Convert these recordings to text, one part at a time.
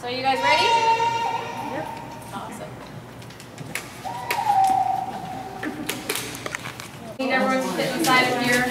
So you guys ready? Yep. Awesome. Need everyone to sit inside of here.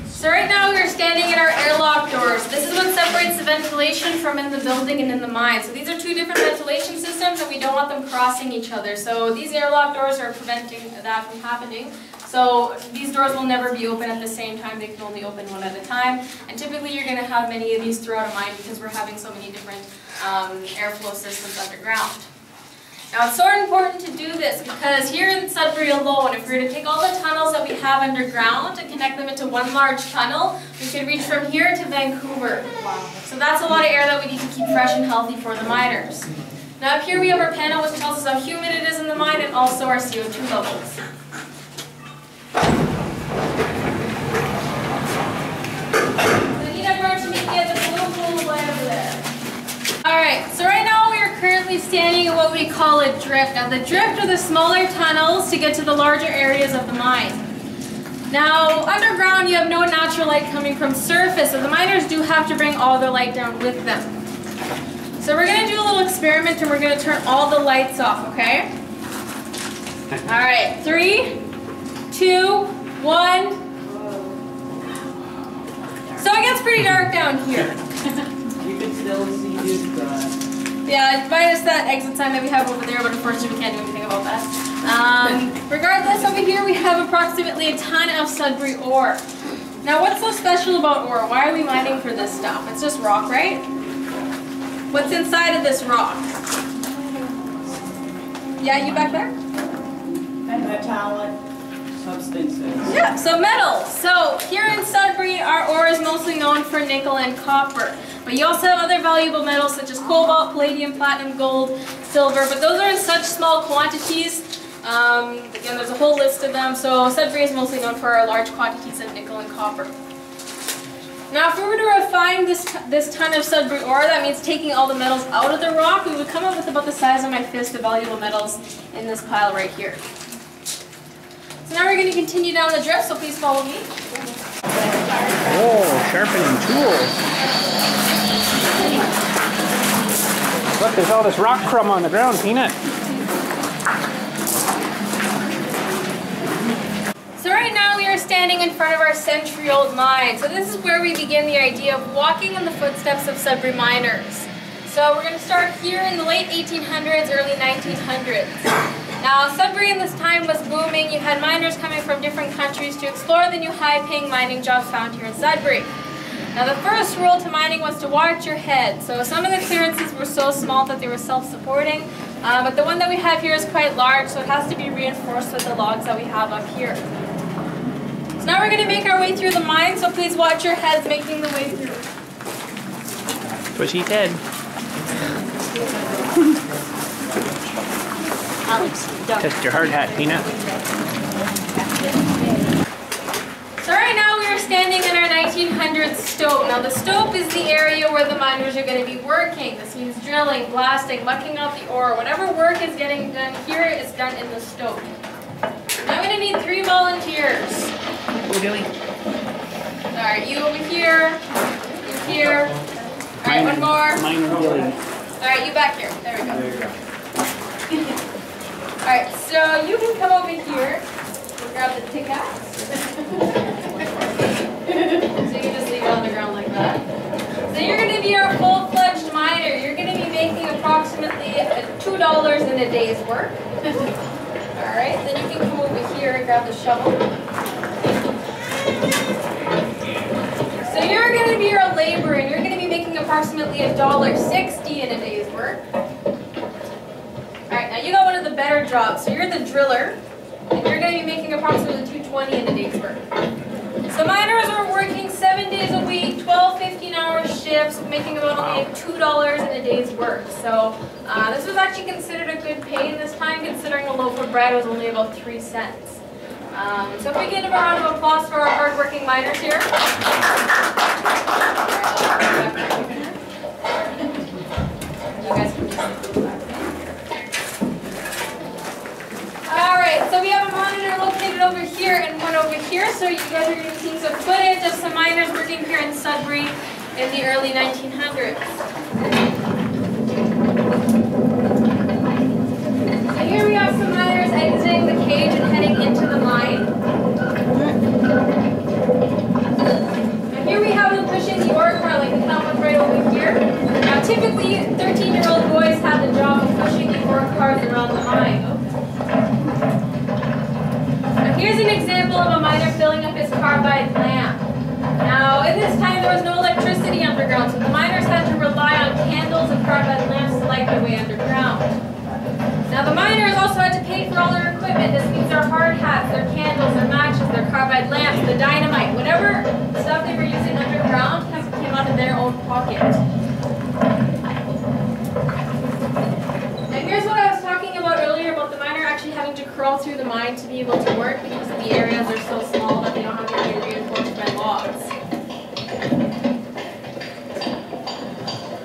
So right now we are standing in our airlock doors. This is what separates the ventilation from in the building and in the mine. So these are two different ventilation systems and we don't want them crossing each other. So these airlock doors are preventing that from happening. So these doors will never be open at the same time. They can only open one at a time. And typically you're going to have many of these throughout a mine because we're having so many different airflow systems underground. Now it's so important to do this because here in Sudbury alone, if we were to take all the tunnels that we have underground and connect them into one large tunnel, we could reach from here to Vancouver. Wow. So that's a lot of air that we need to keep fresh and healthy for the miners. Now up here we have our panel which tells us how humid it is in the mine and also our CO2 levels. So I need everyone to meet me at the blue pool light over there. Alright, so right now we are currently standing in what we call a drift. Now the drift are the smaller tunnels to get to the larger areas of the mine. Now underground you have no natural light coming from surface, so the miners do have to bring all their light down with them. So we're going to do a little experiment and we're going to turn all the lights off, okay? Alright, 3, 2, 1. So it gets pretty dark down here. You can still see his yeah, minus that exit sign that we have over there, but unfortunately we can't do anything about that. Regardless, over here we have approximately a ton of Sudbury ore. Now what's so special about ore? Why are we mining for this stuff? It's just rock, right? What's inside of this rock? Yeah, you back there? metallic substances. Yeah, so metals. So here in Sudbury, our ore is mostly known for nickel and copper. But you also have other valuable metals such as cobalt, palladium, platinum, gold, silver. But those are in such small quantities. Again, there's a whole list of them. So Sudbury is mostly known for our large quantities of nickel and copper. Now, if we were to refine this ton of Sudbury ore, that means taking all the metals out of the rock, we would come up with about the size of my fist of valuable metals in this pile right here. So now we're going to continue down the drift, so please follow me. Oh, sharpening tools. Look, there's all this rock crumb on the ground, Peanut. So right now we are standing in front of our century-old mine. So this is where we begin the idea of walking in the footsteps of Sudbury miners. So we're going to start here in the late 1800s, early 1900s. Now Sudbury in this time was booming. You had miners coming from different countries to explore the new high-paying mining jobs found here in Sudbury. Now the first rule to mining was to watch your head. So some of the clearances were so small that they were self-supporting. But the one that we have here is quite large, so it has to be reinforced with the logs that we have up here. So now we're going to make our way through the mine, so please watch your heads making the way through. Pushy head. Test your hard hat, Peanut. So right now we are standing in our 1900s stope. Now the stope is the area where the miners are going to be working. This means drilling, blasting, mucking out the ore. Whatever work is getting done here is done in the stope. I'm going to need 3 volunteers. Oh, Dilly. Alright, you over here, you here. Alright, one more. Mine or Dilly. Alright, you back here. There we go. Alright, so you can come over here. We'll grab the pickaxe. So you can just leave it on the ground like that. So you're going to be our full-fledged miner. You're going to be making approximately $2 in a day's work. Alright, then you can come over here and grab the shovel. So you're going to be our laborer, and you're going to be making approximately $1.60 in a day's work. Alright, now you got one of the better jobs. So you're the driller, and you're going to be making approximately $2.20 in a day's work. So miners are working 7 days a week, 12 15-hour shifts, making about only $2 in a day's work. So this was actually considered a good pay in this time, considering a loaf of bread was only about 3 cents. So if we give a round of applause for our hardworking miners here. You guys can just go back. over here and one over here. So you guys are going to see some footage of some miners working here in Sudbury in the early 1900s. So here we have some miners exiting the cage and heading into the mine. And here we have them pushing the ore car like the one right over here. Now typically 13-year-old boys have the job of pushing the ore cars around the mine. Now here's an example of a miner filling up his carbide lamp. Now in this time there was no electricity underground, so the miners had to rely on candles and carbide lamps to light their way underground. Now the miners also had to pay for all their equipment. This means their hard hats, their candles, their matches, their carbide lamps, the dynamite, whatever stuff they were using underground came out of their own pocket. And here's what I was talking about earlier about the miner actually having to crawl through the mine to be able to work because the areas are so small that they don't have to be reinforced by logs.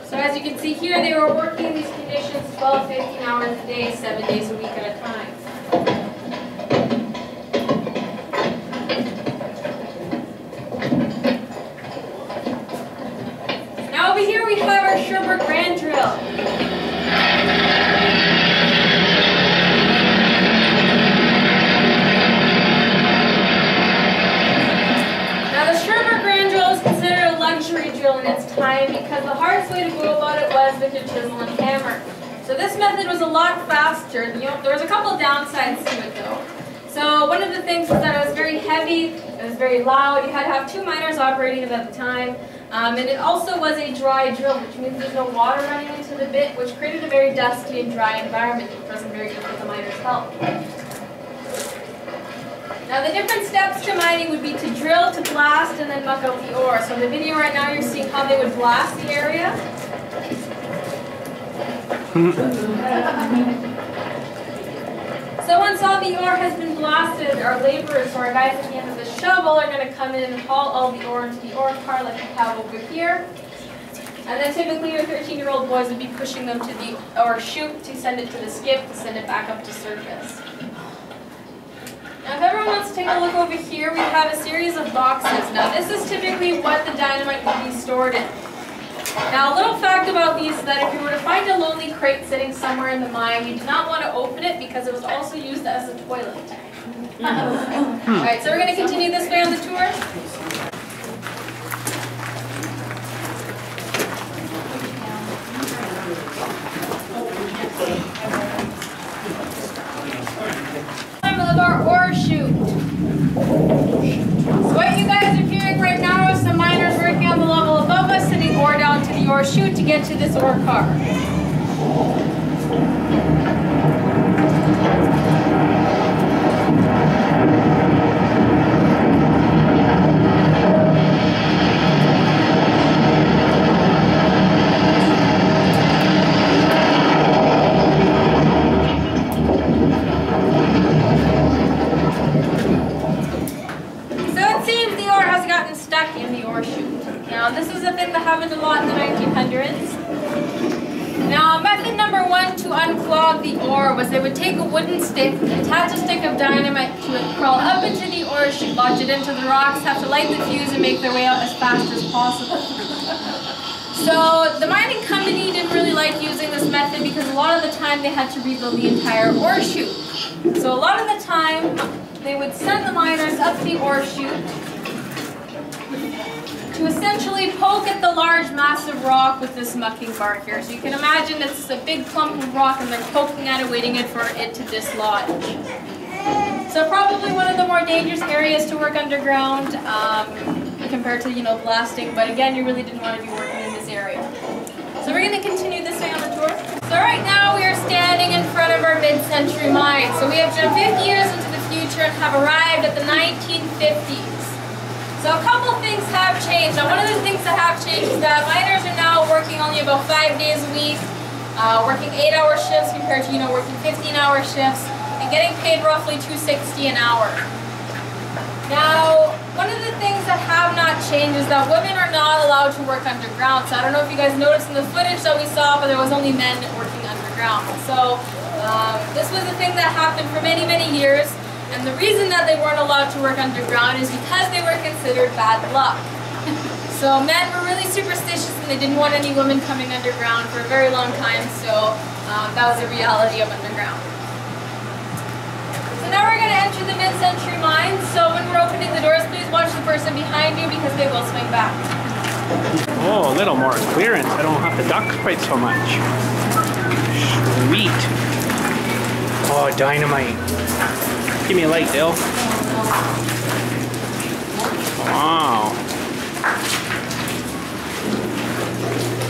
So as you can see here, they were working in these conditions 12, 15 hours a day, 7 days a week at a time. Now over here we have our Sherbrooke Grand Drill. In its time because the hardest way to go about it was with your chisel and hammer. So this method was a lot faster. There was a couple downsides to it though. So one of the things was that it was very heavy, it was very loud, you had to have 2 miners operating it at the time, and it also was a dry drill, which means there's no water running into the bit, which created a very dusty and dry environment, which wasn't very good for the miners' health. Now the different steps to mining would be to drill, to blast, and then muck out the ore. So in the video right now you're seeing how they would blast the area. So once all the ore has been blasted, our laborers, or our guys at the end of the shovel, are going to come in and haul all the ore into the ore car like we have over here. And then typically your 13-year-old boys would be pushing them to the ore chute to send it to the skip to send it back up to surface. Now if everyone wants to take a look over here, we have a series of boxes. Now this is typically what the dynamite would be stored in. Now a little fact about these is that if you were to find a lonely crate sitting somewhere in the mine, you do not want to open it because it was also used as a toilet. Alright, so we're going to continue this way on the tour. Of our ore chute. So what you guys are hearing right now is some miners working on the level above us, sending ore down to the ore chute to get to this ore car. Now this is a thing that happened a lot in the 1900s. Now method number 1 to unclog the ore was they would take a wooden stick, attach a stick of dynamite to it, crawl up into the ore chute, lodge it into the rocks, have to light the fuse and make their way out as fast as possible. So the mining company didn't really like using this method because a lot of the time they had to rebuild the entire ore chute. So a lot of the time they would send the miners up the ore chute to essentially poke at the large massive rock with this mucking bar here. So you can imagine it's a big clump of rock and they're poking at it, waiting for it to dislodge. So probably one of the more dangerous areas to work underground compared to, blasting, but again, you really didn't want to be working in this area. So we're going to continue this way on the tour. So right now we are standing in front of our mid-century mine. So we have jumped 50 years into the future and have arrived at the 1950s. So a couple things have changed. Now one of the things that have changed is that miners are now working only about 5 days a week, working 8-hour shifts compared to working 15-hour shifts, and getting paid roughly $2.60 an hour. Now one of the things that have not changed is that women are not allowed to work underground. So I don't know if you guys noticed in the footage that we saw, but there was only men working underground. So this was a thing that happened for many, many years. And the reason that they weren't allowed to work underground is because they were considered bad luck. So men were really superstitious and they didn't want any women coming underground for a very long time, so that was the reality of underground. So now we're going to enter the mid-century mine, so when we're opening the doors, please watch the person behind you because they will swing back. Oh, a little more clearance. I don't have to duck quite so much. Sweet. Oh, dynamite. Give me a light, Dill. Wow.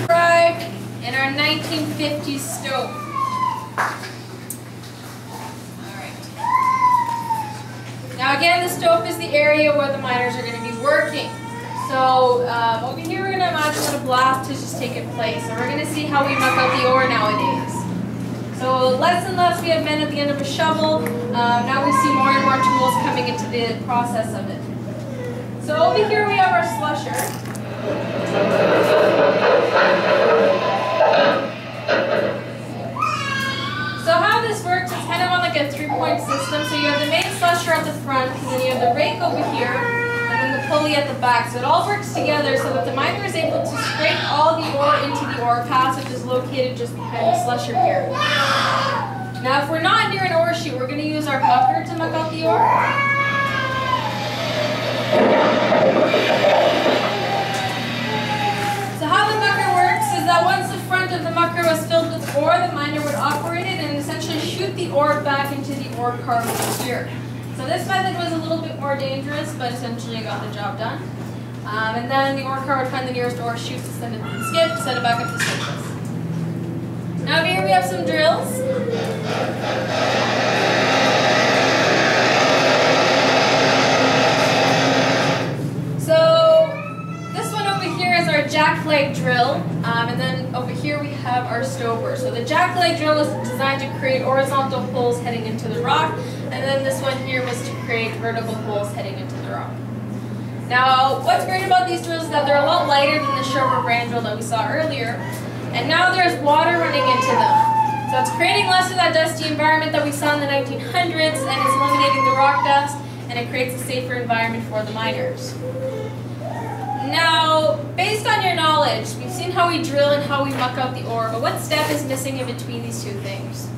Arrived in our 1950s stove. Alright. Now again, the stove is the area where the miners are going to be working. So over here we're going to imagine that a blast has just taken place. So we're going to see how we muck out the ore nowadays. So less and less we have men at the end of a shovel. Now we see more and more tools coming into the process of it. So over here we have our slusher. So how this works is kind of on like a three-point system. So you have the main slusher at the front, and then you have the rake over here, and then the pulley at the back. So it all works together so that the miner is able to scrape all the ore into the ore pass, which is located just behind the slusher here. Now if we're not near an ore chute, we're going to use our mucker to muck out the ore. So how the mucker works is that once the front of the mucker was filled with ore, the miner would operate it and essentially shoot the ore back into the ore car over here. So this method was a little bit more dangerous, but essentially it got the job done. And then the ore car would find the nearest ore chute to send it to the skip, to send it back up the surface. Now over here we have some drills. Our jack leg drill, and then over here we have our stover. So the jack leg drill was designed to create horizontal holes heading into the rock, and then this one here was to create vertical holes heading into the rock. Now what's great about these drills is that they're a lot lighter than the Sherwood brand drill that we saw earlier, and now there's water running into them. So it's creating less of that dusty environment that we saw in the 1900s, and it's eliminating the rock dust, and it creates a safer environment for the miners. Now, based on your knowledge, we've seen how we drill and how we muck out the ore, but what step is missing in between these two things?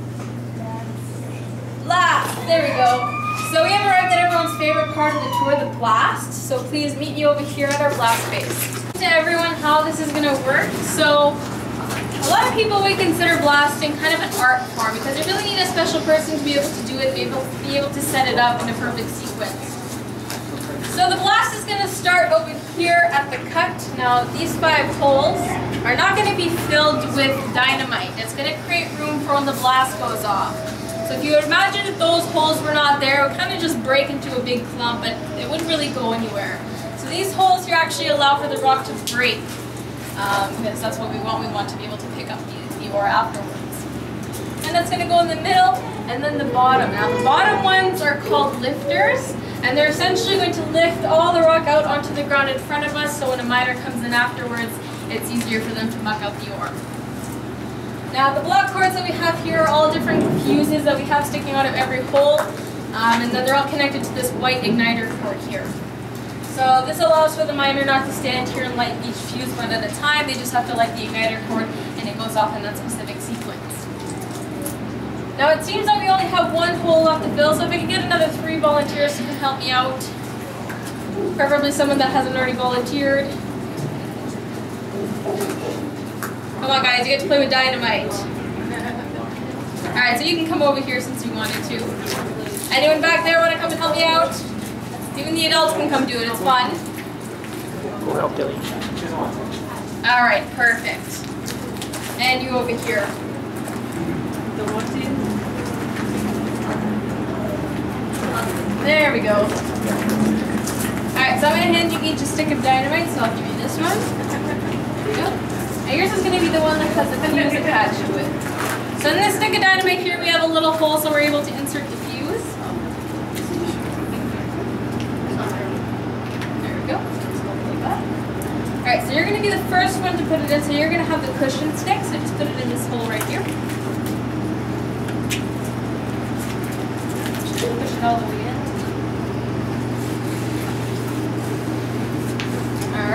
Blast! There we go. So we have arrived at everyone's favorite part of the tour, the blast. So please meet me over here at our blast base. To everyone how this is going to work. So a lot of people would consider blasting kind of an art form because you really need a special person to be able to do it, be able to set it up in a perfect sequence. So the blast is going to start over here at the cut. Now these 5 holes are not going to be filled with dynamite. It's going to create room for when the blast goes off. So if you imagine if those holes were not there, it would kind of just break into a big clump, but it wouldn't really go anywhere. So these holes here actually allow for the rock to break, because that's what we want. We want to be able to pick up the ore afterwards. And that's going to go in the middle, and then the bottom. Now the bottom ones are called lifters. And they're essentially going to lift all the rock out onto the ground in front of us, so when a miner comes in afterwards, it's easier for them to muck out the ore. Now the block cords that we have here are all different fuses that we have sticking out of every hole, and then they're all connected to this white igniter cord here. So this allows for the miner not to stand here and light each fuse one at a time. They just have to light the igniter cord, and it goes off in that specific sequence. Now it seems that we only have 1 hole left to fill, so if I can get another 3 volunteers who can help me out, preferably someone that hasn't already volunteered. Come on guys, you get to play with dynamite. Alright, so you can come over here since you wanted to. Anyone back there want to come and help me out? Even the adults can come do it, it's fun. We'll help Dilly. Alright, perfect. And you over here. There we go. Alright, so I'm going to hand you each a stick of dynamite, so I'll give you this one. There we go. And yours is going to be the one that has the fuse attached to it. So in this stick of dynamite here, we have a little hole so we're able to insert the fuse. There we go. Alright, so you're going to be the first one to put it in, so you're going to have the cushion stick, so just put it in this hole right here. Push it all the way in.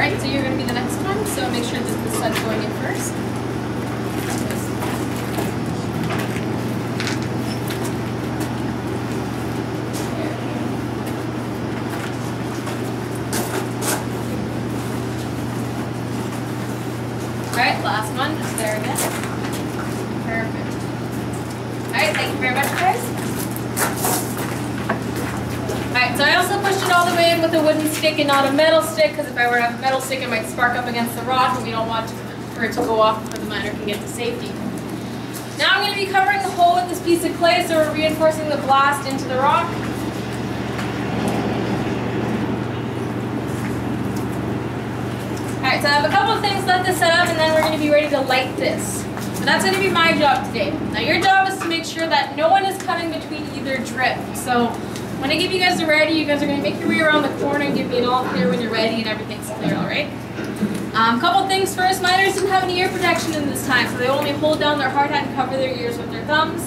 Alright, so you're going to be the next one, so make sure that the sun's going in first. Alright, last one, just there again. Perfect. Alright, thank you very much, guys. Alright, so I also pushed it all the way in with a wooden stick and not a metal stick, because if I were to have a metal stick it might spark up against the rock and we don't want for it to go off before the miner can get to safety. Now I'm going to be covering the hole with this piece of clay, so we're reinforcing the blast into the rock. Alright, so I have a couple of things left to set up and then we're going to be ready to light this. So that's going to be my job today. Now your job is to make sure that no one is coming between either drift. So when I give you guys the ready, you guys are going to make your way around the corner and give me an all clear when you're ready and everything's clear, alright? Couple things first, miners didn't have any ear protection in this time, so they only hold down their hard hat and cover their ears with their thumbs.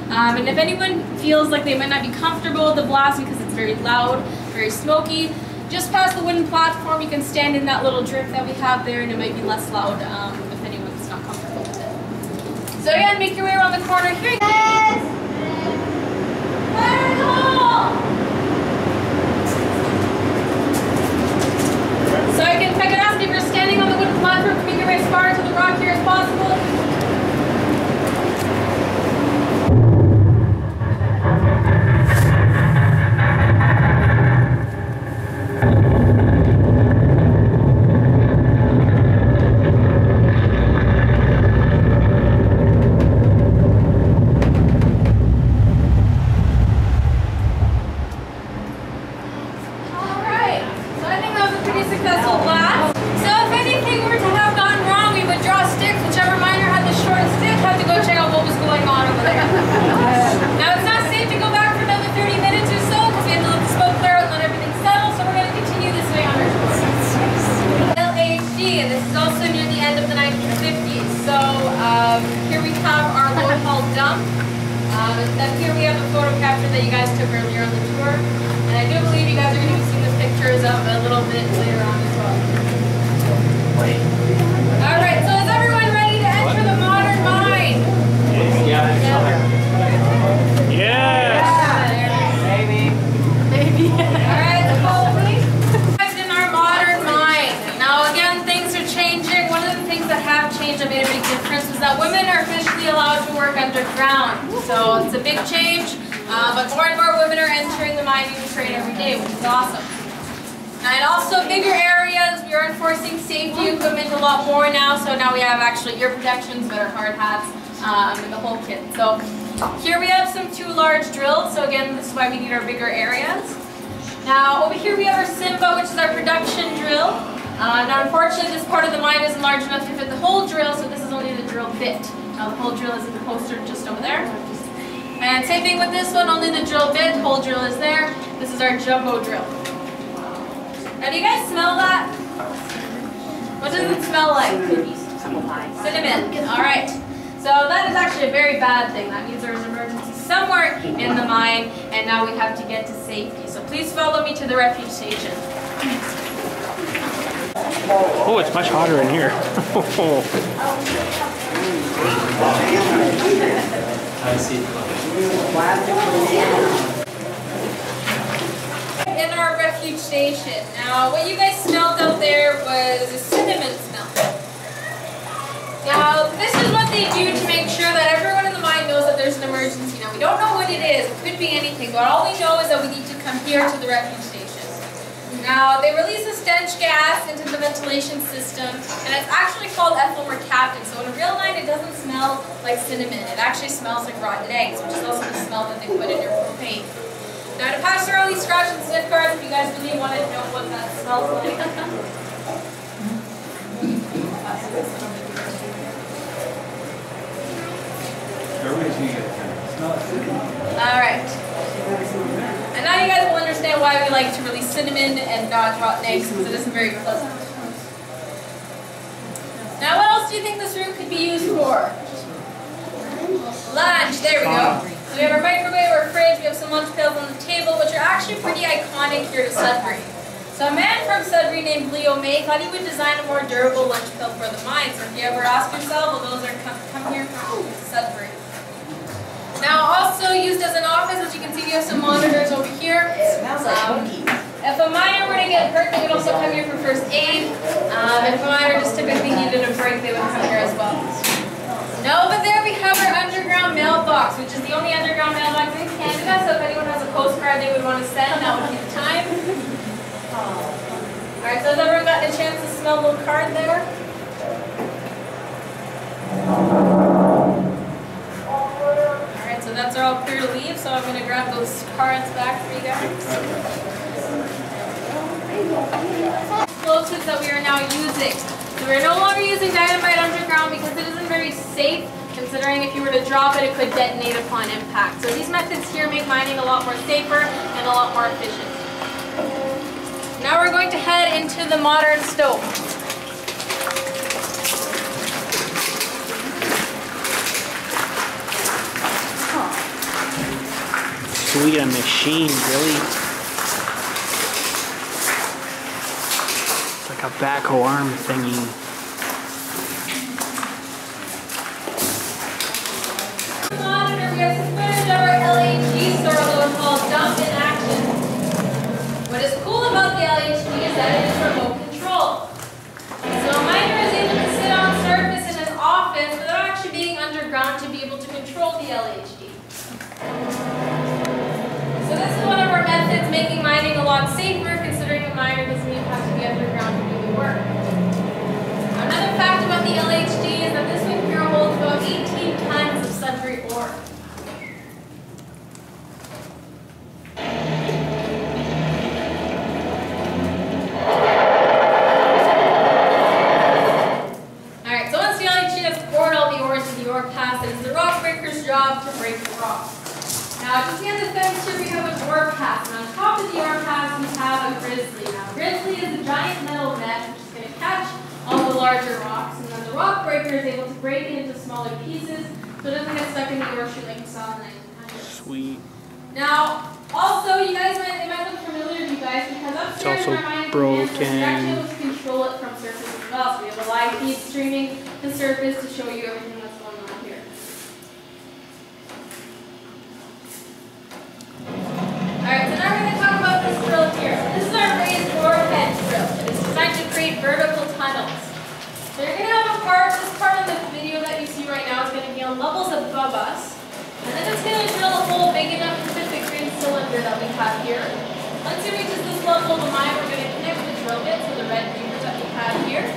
And if anyone feels like they might not be comfortable with the blast because it's very loud, very smoky, just past the wooden platform, you can stand in that little drift that we have there and it might be less loud if anyone's not comfortable with it. So again, make your way around the corner here. Yes! Fire in the hole! So if I can ask if you're standing on the wooden platform, to make your way as far to the rock here as possible. Here we have our low-haul dump. Then here we have a photo capture that you guys took earlier on the tour. And I do believe you guys are going to be seeing the pictures of a little bit later on as well. Alright, so is everyone ready to enter the modern mine? Yes. Maybe. Alright, the follow please. In our modern mine. Now again, things are changing. One of the things that have changed that made a big difference is that women are officially allowed to work underground. So it's a big change, but more and more women are entering the mining trade every day, which is awesome. And also bigger areas, we are enforcing safety equipment a lot more now, so now we have actually ear protections, better hard hats, and the whole kit. So here we have some 2 large drills, so again, this is why we need our bigger areas. Now over here we have our Simba, which is our production drill. Now unfortunately this part of the mine isn't large enough to fit the whole drill, so this is only the drill bit. Now the whole drill is in the poster just over there. And same thing with this one, only the drill bit, whole drill is there. This is our jumbo drill. Now do you guys smell that? What does it smell like? Cinnamon. Alright. So that is actually a very bad thing. That means there is an emergency somewhere in the mine and now we have to get to safety. So please follow me to the refuge station. Oh, it's much hotter in here. I see. In our refuge station. Now, what you guys smelled out there was a cinnamon smell. Now, this is what they do to make sure that everyone in the mine knows that there's an emergency. Now, we don't know what it is. It could be anything, but all we know is that we need to come here to the refuge station. Now, they release a stench gas into the ventilation system, and it's actually called ethyl mercaptan. So in a real mine, it doesn't smell like cinnamon. It actually smells like rotten eggs, which is also the smell that they put in your propane. Now, to pass around these scratch and sniff cards, if you guys really want to know what that smells like. Alright. And now you guys will understand why we like to release cinnamon and not rotten eggs, because it isn't very pleasant. Now what else do you think this room could be used for? Lunch, there we go. So we have our microwave, our fridge, we have some lunch pails on the table, which are actually pretty iconic here to Sudbury. So a man from Sudbury named Leo May thought he would design a more durable lunch pill for the mine. So if you ever ask yourself, well, those are come here from Sudbury. Now also used as an office, as you can see, we have some monitors over here. It smells like cookies. If a miner were to get hurt, they would also come here for first aid. If a miner just typically needed a break, they would come here as well. Now over there we have our underground mailbox, which is the only underground mailbox in Canada. So if anyone has a postcard they would want to send, that would be the time. Alright, so has everyone gotten a chance to smell the card there? Alright, so that's all clear to leave, so I'm going to grab those cards back for you guys. Explosives that we are now using. So we're no longer using dynamite underground because it isn't very safe, considering if you were to drop it, it could detonate upon impact. So these methods here make mining a lot more safer and a lot more efficient. Now we're going to head into the modern stove. Sweet, a machine, really. It's like a backhoe arm thingy. Monitor, we have some footage of our LHD store that was called Dump in Action. What is cool about the LHD is that it is remote control. So a miner is able to sit on surface in his office without actually being underground to be able to control the LHD. So this is one of our methods making mining a lot safer, considering a miner doesn't even have to be underground to do the work. Another fact about the LHD is that this one here holds about 18 tons of Sudbury ore. Alright, so once the LHD has poured all the ore into the ore pass, it is the rock breaker's job to break the rock. Now, just at the fence here, we have an ore pass. And on top of the ore pass, we have a grizzly. Now, grizzly is a giant metal net which is going to catch all the larger rocks. And then the rock breaker is able to break it into smaller pieces so it doesn't get stuck in the ore chute like you saw in the 1900s. Sweet. Now, also, it might look familiar to you guys because upstairs in our mining plant, we're actually able to control it from surface as well. So we have a live feed streaming the surface to show you everything that's going on here. Alright, so now we're going to talk about this drill here. So this is our raised ore bed drill. It is designed to create vertical tunnels. So you're going to have this part of the video that you see right now is going to be on levels above us. And then it's going to drill a hole big enough to fit the green cylinder that we have here. Once it reaches this level of the mine, we're going to connect the drill bit to the red beamer that we have here.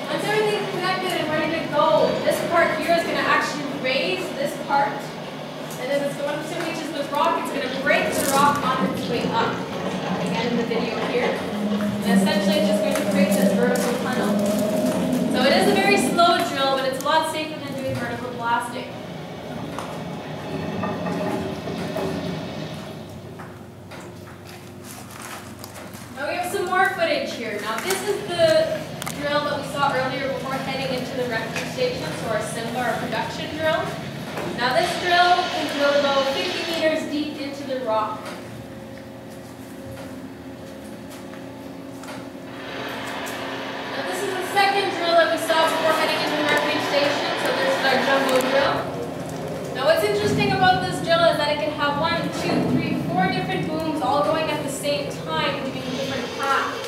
Once everything's connected and ready to go, this part here is going to actually raise this part. And then once it reaches this rock, it's going to break the rock on its way up. Again in the video here. And essentially it's just going to create this vertical tunnel. So it is a very slow drill, but it's a lot safer than doing vertical blasting. Now we have some more footage here. Now this is the drill that we saw earlier before heading into the refuge station, so our Simba, our production drill. Now this drill can drill about 50 meters deep into the rock. Now this is the second drill that we saw before heading into the refuge station, so this is our jumbo drill. Now what's interesting about this drill is that it can have 1, 2, 3, 4 different booms all going at the same time, giving different paths.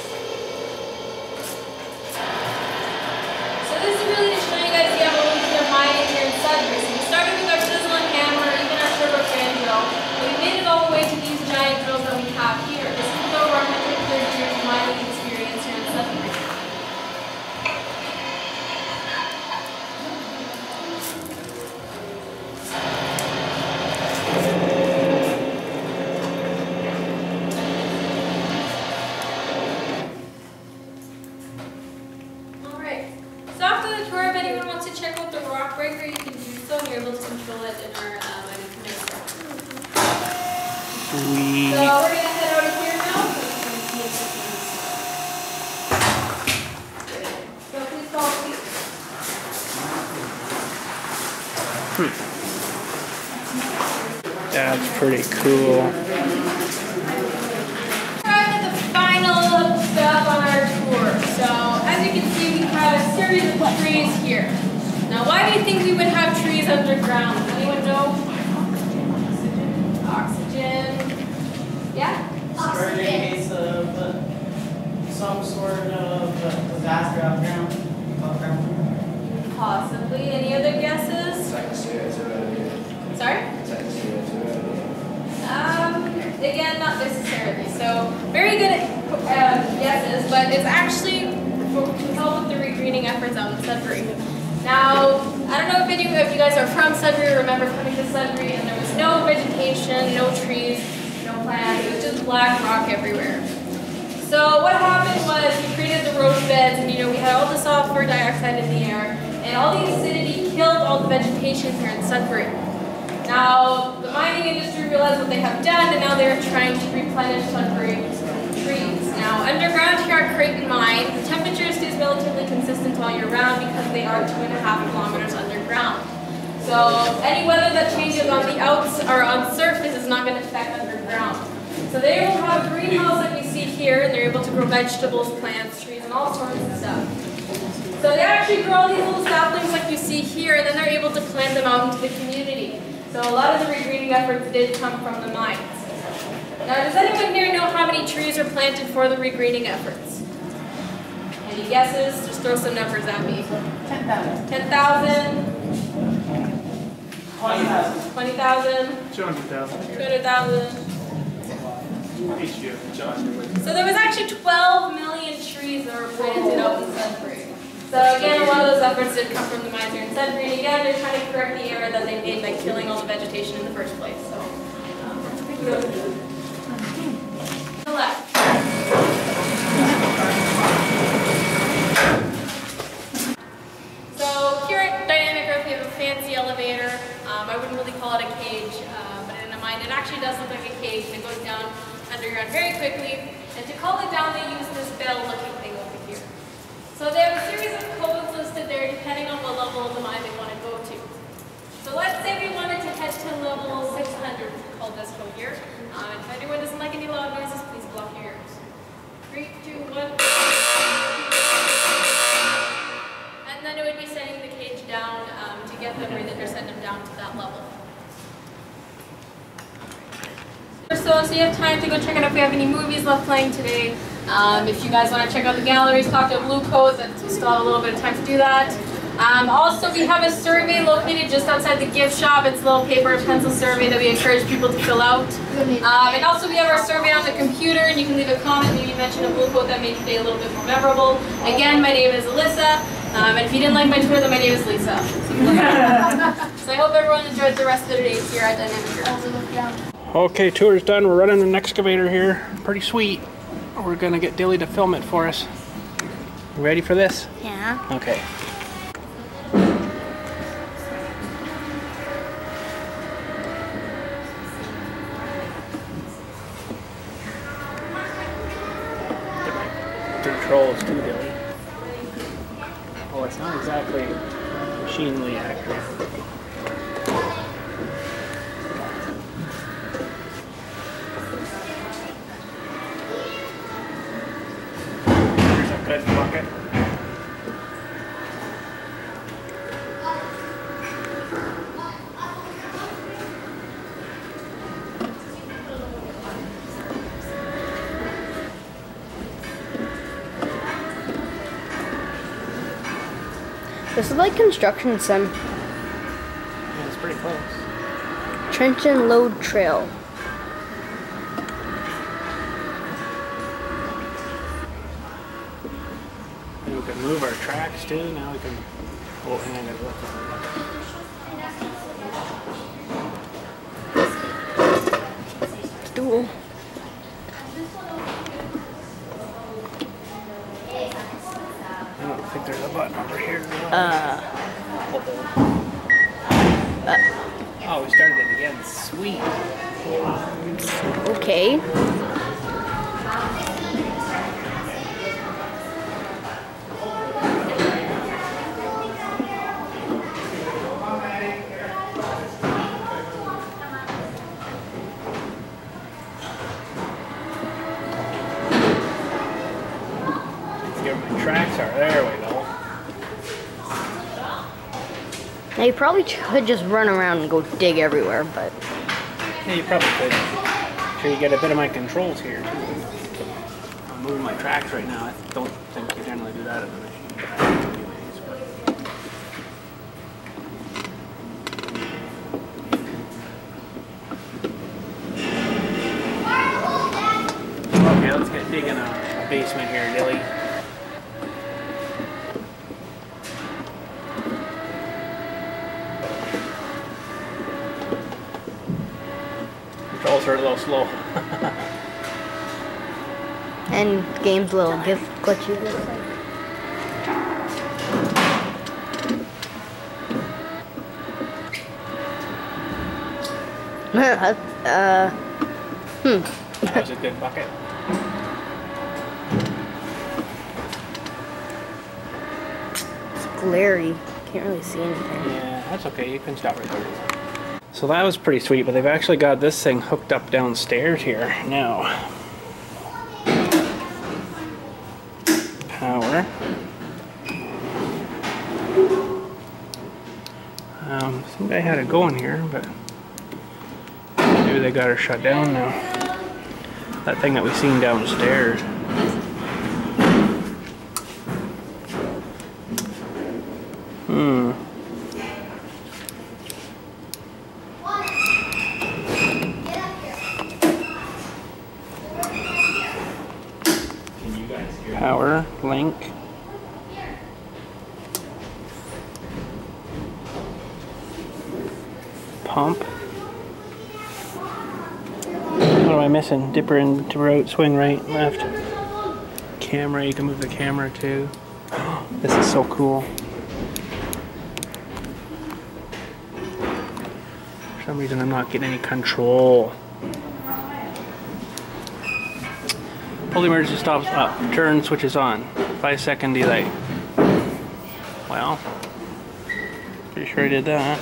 So this is really to show you guys the evolution of mining here in Sudbury. So we started with our chisel and hammer, even our turbo fan drill. But we made it all the way to these giant drills that we have here. This is with over 130 years of mining experience here in Sudbury. So after the tour, if anyone wants to check out the rock breaker, you can do so, and you're able to control it in our mining computer. Sweet. So we're going to head out of here now. So please follow me. That's pretty cool. We're at the final there's trees here. Now, why do you think we would have trees underground? Does anyone know? Oxygen. Yeah? For in case of some sort of disaster underground. Possibly. Any other guesses? Sorry? Again, not necessarily. So, very good guesses, but it's actually to help with the regreening efforts out in Sudbury. Now, I don't know if any of you guys are from Sudbury or remember coming to Sudbury, and there was no vegetation, no trees, no plants, it was just black rock everywhere. So what happened was we created the road beds, and we had all the sulfur dioxide in the air, and all the acidity killed all the vegetation here in Sudbury. Now, the mining industry realized what they have done, and now they're trying to replenish Sudbury trees. Now, underground here at Creighton Mine, the temperature stays relatively consistent all year round because they are 2.5 kilometers underground. So any weather that changes on the outs or on surface is not going to affect underground. So they're able to have a greenhouse like we see here, and they're able to grow vegetables, plants, trees, and all sorts of stuff. So they actually grow these little saplings like you see here, and then they're able to plant them out into the community. So a lot of the regreening efforts did come from the mines. Now, does anyone here know how many trees are planted for the regreening efforts? Any guesses? Just throw some numbers at me. 10,000. 10,000? 20,000. 20,000? 200,000. 200,000? So there was actually 12 million trees that were planted out in Sudbury. So again, a lot of those efforts did come from the mines here in Sudbury. And again, they're trying to correct the error that they made by killing all the vegetation in the first place. So, to the left. So here at Dynamic Earth, we have a fancy elevator. I wouldn't really call it a cage, but in a mine, it actually does look like a cage. It goes down underground very quickly. And to call it down, they use this bell-looking thing over here. So they have a series of codes listed there depending on what level of the mine they want to go to. So let's say we wanted to head to level 600, called this code here. If anyone doesn't like any loud noises, please block your ears. 3, 2, 1. And then it would be sending the cage down to get them ready to send them down to that level. So you have time to go check out if we have any movies left playing today. If you guys want to check out the galleries, talk to Blue Coats, we still have a little bit of time to do that. Also, we have a survey located just outside the gift shop. It's a little paper and pencil survey that we encourage people to fill out. And also, we have our survey on the computer, and you can leave a comment, maybe mention a Blue Coat that made today a little bit more memorable. Again, my name is Alyssa, and if you didn't like my tour, then my name is Lisa. So I hope everyone enjoys the rest of their day here at Dynamic Earth. Okay, tour's done. We're running an excavator here. Pretty sweet. We're gonna get Dilly to film it for us. You ready for this? Yeah. Okay. Controls too, Dilly. Oh, it's not exactly machinely accurate. Good bucket. This is like construction sim. Yeah, it's pretty close. Trenton Load Trail. And we can move our tracks too. Now we can. Oh, hang on. Stool. I don't think there's a button over here. Oh, we started it again. Sweet. Okay. Let's see where my tracks are. There we go. Now you probably could just run around and go dig everywhere, but Yeah, you probably could. Sure, you get a bit of my controls here too. I'm moving my tracks right now. I don't think you generally do that in the machine. Anyways, okay, let's get digging a basement here, Dilly. Controls are a little slow. and the game's a little glitchy. It looks like. That was a good bucket. It's glary. Can't really see anything. Yeah, that's okay. You can stop right there. So that was pretty sweet, but they've actually got this thing hooked up downstairs here now. Power. Some guy had it going here, but maybe they got her shut down now. That thing that we seen downstairs. Power, link. Pump. What am I missing? Dipper into route, swing right, left. Camera, you can move the camera too. This is so cool. For some reason I'm not getting any control. Pull the emergency stops up. Turn switches on. 5-second delay. Well, pretty sure I did that.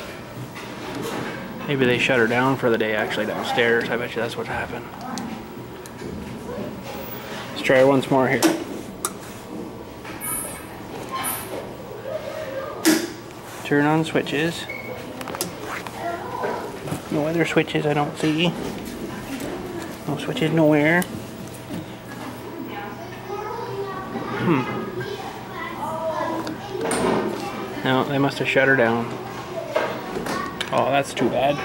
Maybe they shut her down for the day actually downstairs. I bet you that's what happened. Let's try her once more here. Turn on switches. No other switches I don't see. No switches nowhere. No, they must have shut her down. Oh, that's too bad.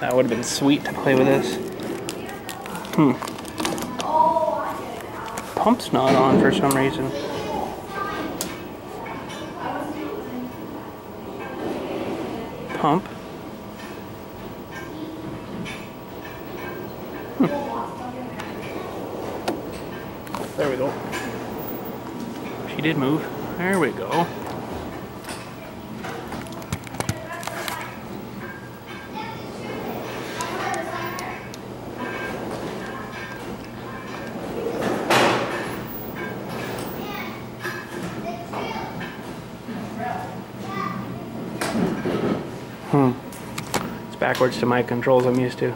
That would have been sweet to play with this. Pump's not on for some reason. Pump. There we go. She did move. There we go. It's backwards to my controls I'm used to.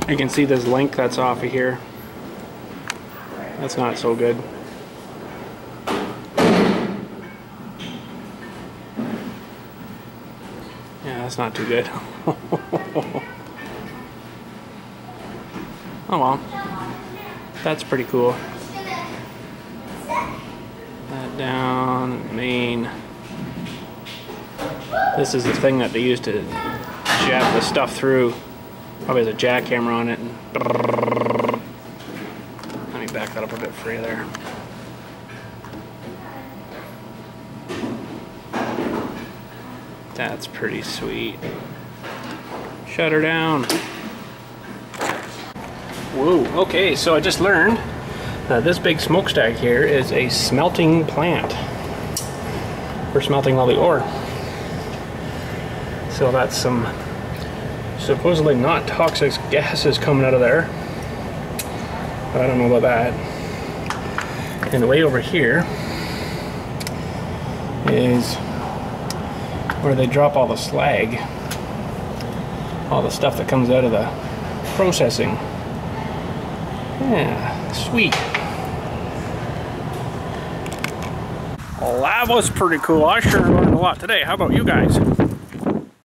You can see this link that's off of here. That's not so good. Yeah, that's not too good. Oh well. That's pretty cool. That down, main. This is the thing that they used to jab the stuff through. Probably has a jackhammer on it. And let me back that up a bit for you there. That's pretty sweet. Shut her down. Whoa, okay, so I just learned that this big smokestack here is a smelting plant. We're smelting all the ore. So that's some supposedly not toxic gases coming out of there. I don't know about that. And way over here is where they drop all the slag, all the stuff that comes out of the processing. Yeah, sweet. Well, that was pretty cool. I sure learned a lot today. How about you guys?